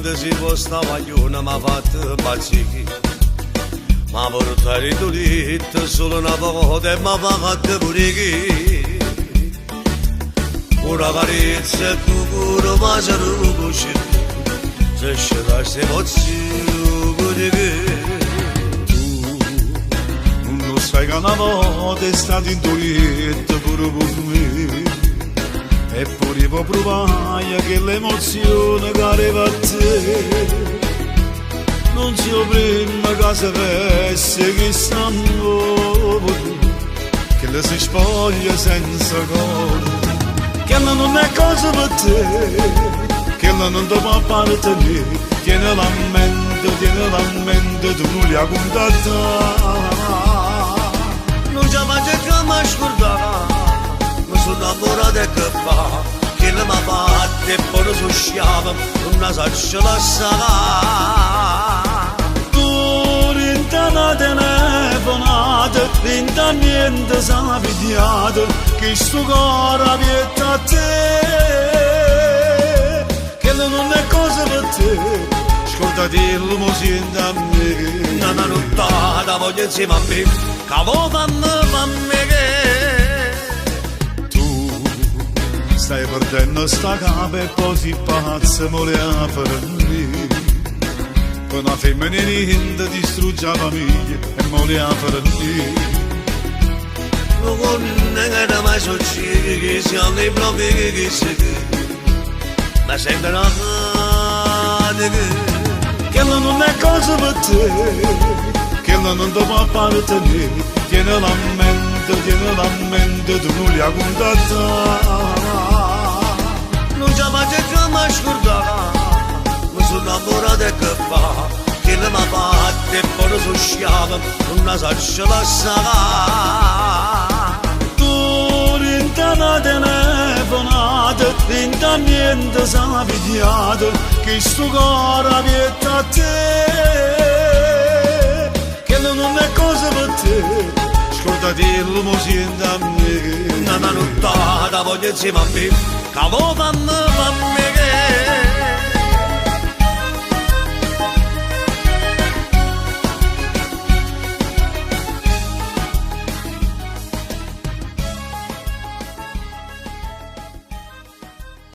quando si può stavaglione mi ha fatto impazzire. Ma portare tutto solo una volta e mi ha fatto pure chi. Una carezza e tu pure mi sei rubucito, se scelaste emozioni pure che. Tu non sai che una volta è stato in tuo pure per me. Eppure può provare che l'emozione che arriva a te non si prima che sapesse che stanno che le si spoglia senza cuore, che non è cosa per te, che non ti può appartenere. Tieni la mente, tu non li hai contattati. Non ci faccio mai scordare, sono innamorato e che fa, che le mi ha fatte e poi non so sciava, non so lasciare. Tu rintana telefonata, rinta niente sappiate, che sto cuore vieta a te, che non è cosa per te, scordati l'umosin da me. Una nottata voglio insieme a me, che fammi che. Stai perdendo sta capa e poi si pazza voleva per me. Una femminile distrugge la famiglia e voleva per me. Non è che mai succede che siamo i propri che si ma sembra una che non è cosa per te, che non ti può appartenere. Tieni la mente, tu non li hai contattati. Non ci faccio mai scordare, mi sono innamorato e che fa, che le mi ha fatte e poi non so sciava, non so lasciare. Tu rintana telefonata, rinta niente sappiate, che sto cuore vieta a te, che non è cosa per te, scordati l'umosin da me. Una nottata voglio insieme a me, che fammi